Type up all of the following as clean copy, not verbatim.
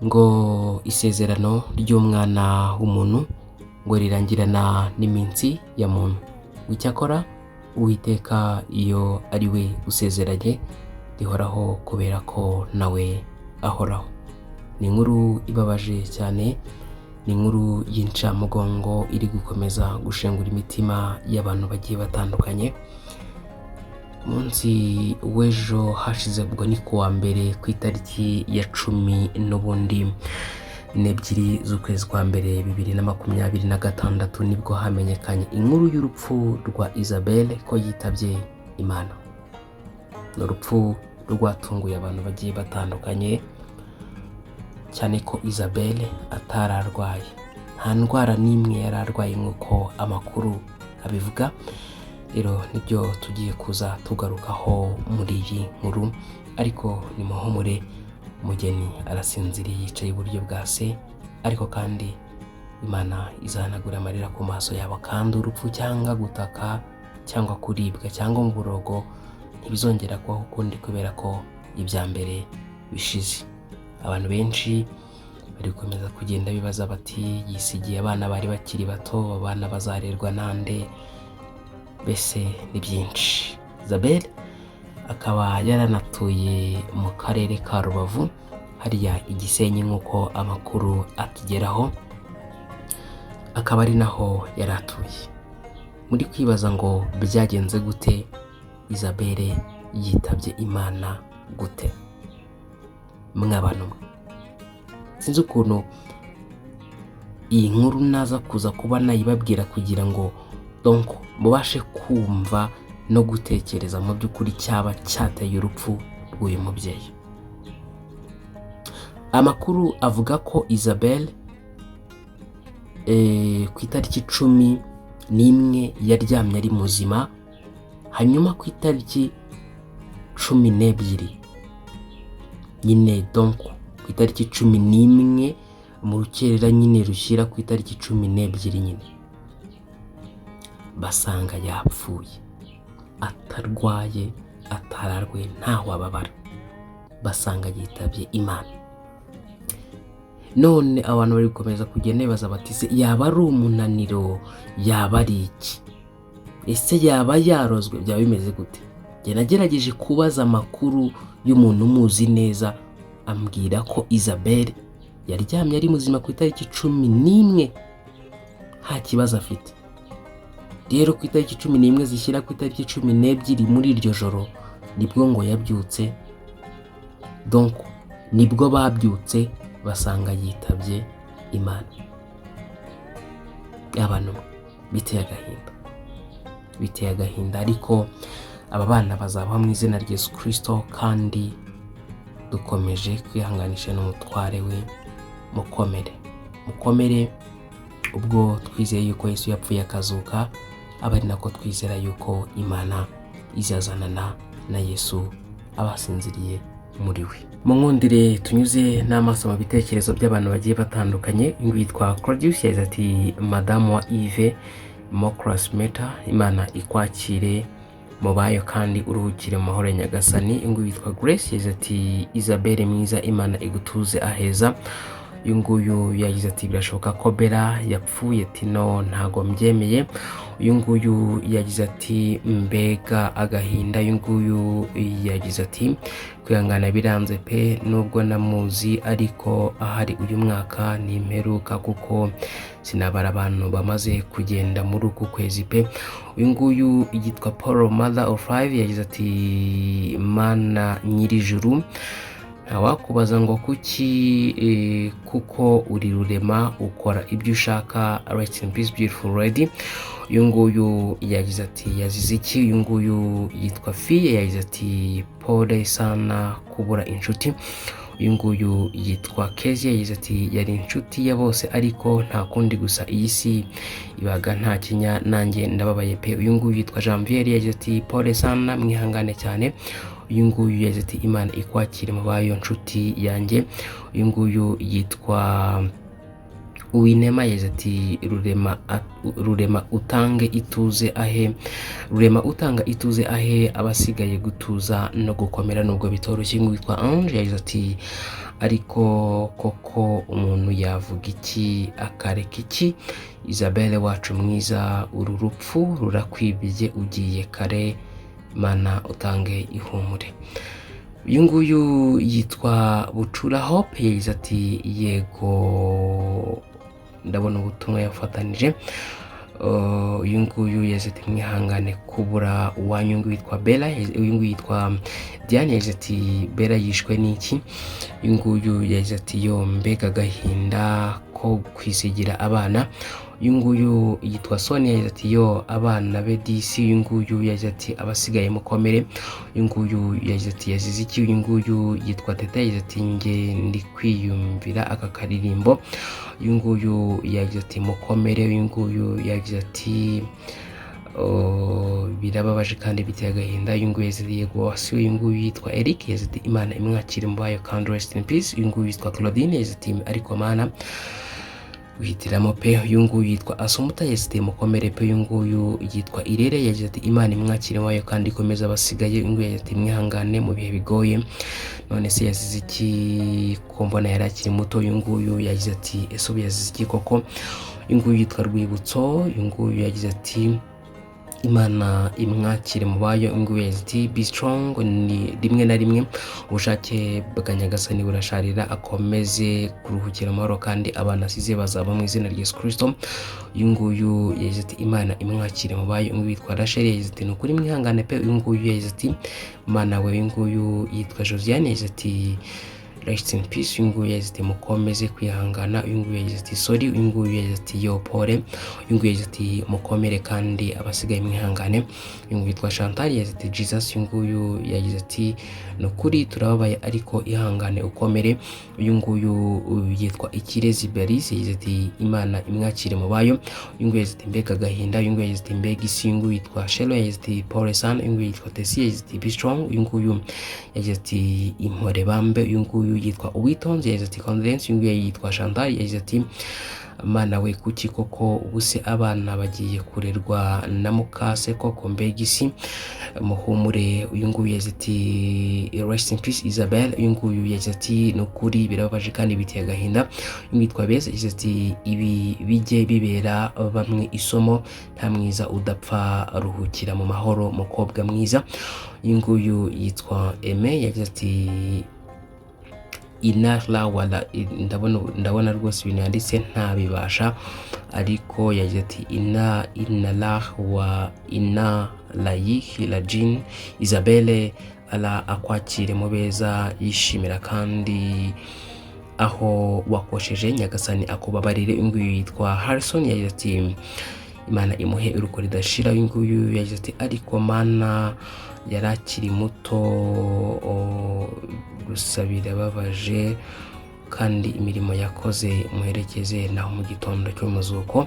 ngo isezerano ry'umwana w'umuntu ngo rirangirana n'iminsi ya muntu. Icyakora Uwiteka iyo ari we usezeranye rihoraho kubera ko nawe ahoraho. Ni inkuru ibabaje cyane, ni inkuru y'incamugongo iri gukomeza gushengura imitima y'abantu bagiye batandukanye. Munsi w'ejo hashize ubwo ni kuwa mbere ku itariki ya 10 n'ebyiri z'ukwezi kwa mbere 2026 nibwo hamenyekanye inkuru y'urupfu rwa Isabelle ko yitabye Imana. Ni urupfu rwatunguye abantu bagiye batandukanye, cyane ko Isabelle atararwaye, nta ndwara n'imwe yari arwaye nk'uko amakuru abivuga. Rero nibyo tugiye kuza tugarukaho muri iyi nkuru, ariko nimuhumure, umugeni arasinziriye yicaye iburyo bwa se, ariko kandi Imana izahanagura amarira ku maso yabo, kandi urupfu cyangwa gutaka cyangwa kuribwa cyangwa umuborogo ntibizongera kubaho ukundi, kubera ko ibya mbere bishize. Abantu benshi bari gukomeza kugenda bibaza bati yisigiye abana bari bakiri bato, abana bazarerwa nande? Mbese ni byinshi. Isabelle akaba yaranatuye mu karere ka Rubavu hariya i Gisenyi nk'uko amakuru atugeraho, akaba ari naho yaratuye. Muri kwibaza ngo byagenze gute, Isabelle yitabye Imana gute? Mw'abantu mwe, sinzi ukuntu iyi nkuru naza kuza kuba nayibabwira kugira ngo mubashe kumva no gutekereza mu by'ukuri cyaba cyateye urupfu rw'uyu mubyeyi. Amakuru avuga ko Isabelle ku itariki 11 yaryamye ari muzima, hanyuma ku itariki 12 nyine ku itariki 11 mu rukerera nyine rushyira ku itariki 12 nyine basanga yapfuye, atarwaye, atararwe, ntaho ababara, basanga yitabye Imana. None abantu bari gukomeza kugenda bibaza bati se yaba ari umunaniro, yaba ari iki? Ese yaba yarozwe? Byaba bimeze gute? Njye nagerageje kubaza amakuru y'umuntu umuzi neza, ambwira ko Isabelle yaryamye ari muzima ku itariki 11 nta kibazo afite. Rero ku itariki 11 zishyira ku itariki 12 muri iryo joro nibwo ngo yabyutse, nibwo babyutse basanga yitabye Imana. Abantu biteye agahinda, ariko aba bana bazabaho mu izina rya Yesu Kristo, kandi dukomeje kwihanganisha n'umutware we. Mukomere ubwo twizeye yuko Yesu yapfuye akazuka, aba ari nako twizera yuko Imana izazanana na Yesu abasinziriye muri we. Munkundire tunyuze n'amaso mu bitekerezo by'abantu bagiye batandukanye. Yitwa Claudius yagize ati Madamu wa Yves Mocras Meta, Imana ikwakire mu bayo kandi uruhukire mu mahoro ya Nyagasani. Yitwa Grace yagize ati Isabelle mwiza, Imana igutuze aheza. Nguyu yagize ati birashoboka ko Bella yapfuye, ati no ntago mbyemeye. Nguyu yagize ati mbega agahinda. Nguyu yagize ati kwihangana biranze pe, nubwo namuzi ariko ahari uyu mwaka nimperuka, kuko sinabara abantu bamaze kugenda muri uku kwezi pe. Nguyu yitwa Paul Mother of 5 yagize ati Mana nyirijuru, ntawakubaza ngo kuki, kuko uri rurema ukora ibyo ushaka. Rest in peace beautiful lady. Nguyu yagize ati yazize iki? Nguyu yitwa Fille yagize ati pole sana kubura inshuti. Nguyu yitwa Kezi yagize ati yari inshuti ya bose ariko nta kundi, gusa iyi si ibaga nta kinya, nanjye ndababaye pe. Nguyu yitwa Janvier yagize ati pole sana, mwihangane cyane. Nguyu yagize ati Imana ikwakire mu bayo nshuti yanjye. Nguyu yitwa Uwinema yagize ati rurema utange ituze ahe, rurema utanga ituze ahe abasigaye gutuza no gukomera nubwo bitoroshye. Witwa Ange yagize ati ariko koko umuntu yavuga iki akareka iki? Isabelle wacu mwiza, uru rupfu rurakwibye, ugiye kare, Mana utange ihumure. Uyu nguyu yitwa Bucura Hope yagize ati yego, ndabona ubutumwa yafatanije. Uyu nguyu yagize ati mwihangane kubura uwanyu witwa Bella. Uyu nguyu yitwa Diane yagize ati Bella yishwe n'iki? Uyu nguyu yagize ati yo mbega agahinda ko kwisigira abana. Uyu nguyu yitwa Sonia yagize ati yo abana be disi. Uyu nguyu yagize ati abasigaye mukomere. Uyu nguyu yagize ati yazize iki? Uyu nguyu yitwa Teta yagize ati nge ndi kwiyumvira aka karirimbo. Uyu nguyu yagize ati mukomere. Uyu nguyu yagize ati birababaje kandi biteye agahinda. Uyu nguyu yagize ati yego wasi. Uyu nguyu yitwa Eric yagize ati Imana imwakire mu bayo kandi rest in peace. Uyu nguyu yitwa Claudine yagize ati ariko Mana wihitiramo pe. Uyu nguyu yitwa Asumuta yagize ati mukomere pe. Uyu nguyu yitwa Irere yagize ati Imana imwakire wayo kandi ikomeza abasigaye. Uyu nguyu yagize ati mwihangane mu bihe bigoye. None se yazize iki ko mbona yari akiri muto? Uyu nguyu yagize ati ese ubu yazize iki koko? Uyu nguyu yitwa Rwibutso. Uyu nguyu yagize ati Imana imwakire mu bayo. Uyu nguyu yagize ati be strong. Ni rimwe na rimwe ubushake bwa Nyagasani burasharira, akomeze kuruhukira amahoro kandi abana asize bazaba mu izina rya Yesu Kristo. Uyu nguyu yagize ati Imana imwakire mu bayo. Uyu nguyu yitwa Rachel yagize ati nukuri mwihangane pe. Uyu nguyu yagize ati Mana we. Uyu nguyu yitwa Josiane yagize ati rest in peace. Uyu nguyu yagize ati mukomeze kwihangana. Uyu nguyu yagize ati sorry. Uyu nguyu yagize ati yo pole. Uyu nguyu yagize ati mukomere kandi abasigaye mwihangane. Uyu nguyu yitwa Chantal yagize ati Jesus. Uyu nguyu yagize ati nukuri turababaye ariko ihangane ukomere. Uyu nguyu yitwa Ikirezi Beris yagize ati Imana imwakire mu bayo. Uyu nguyu yagize ati mbega agahinda. Uyu nguyu yagize ati mbega isi. Uyu nguyu yitwa Shelo yagize ati Paul San. Uyu nguyu yitwa Tessie yagize ati be strong. Uyu nguyu yagize ati impore bambe. Uyu nguyu yitwa Uwitonze yagize ati Condolence. Uyu nguyu yitwa Chantal yagize ati Mana we kuki koko ubuse abana bagiye kurerwa na mukase koko mbega isi muhumure. Uyu nguyu yagize ati rest in peace Isabelle. Uyu nguyu yagize ati nukuri birababaje kandi biteye agahinda. Uyu nguyu yitwa Beza yagize ati ibi bijye bibera bamwe isomo, nta mwiza udapfa, ruhukira mu mahoro mukobwa mwiza. Uyu nguyu yitwa Aime yagize ati inala wala ndabona rwose ibintu yanditse ntabibasha, ariko yagize ati inala wa inalayihi la jin. Isabelle ala akwakire mu beza, yishimira kandi aho wakosheje, Nyagasani akubabarire. Uyu nguyu yitwa Harrison yagize ati Imana imuhe uruko ridashira. Uyu nguyu yagize ati ariko Mana yari akiri muto, gusa birababaje kandi imirimo yakoze muherekeze naho mu gitondo cy'umuzuko.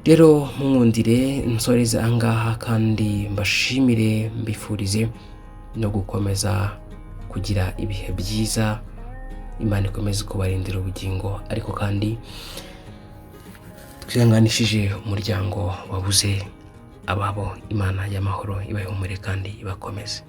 Rero mwundire nsoreze angaha kandi mbashimire, mbifurize no gukomeza kugira ibihe byiza. Imana ikomeze kubarindira ubugingo, ariko kandi twihanganishije umuryango wabuze ababo. Imana y'amahoro ibahumure kandi ibakomeze.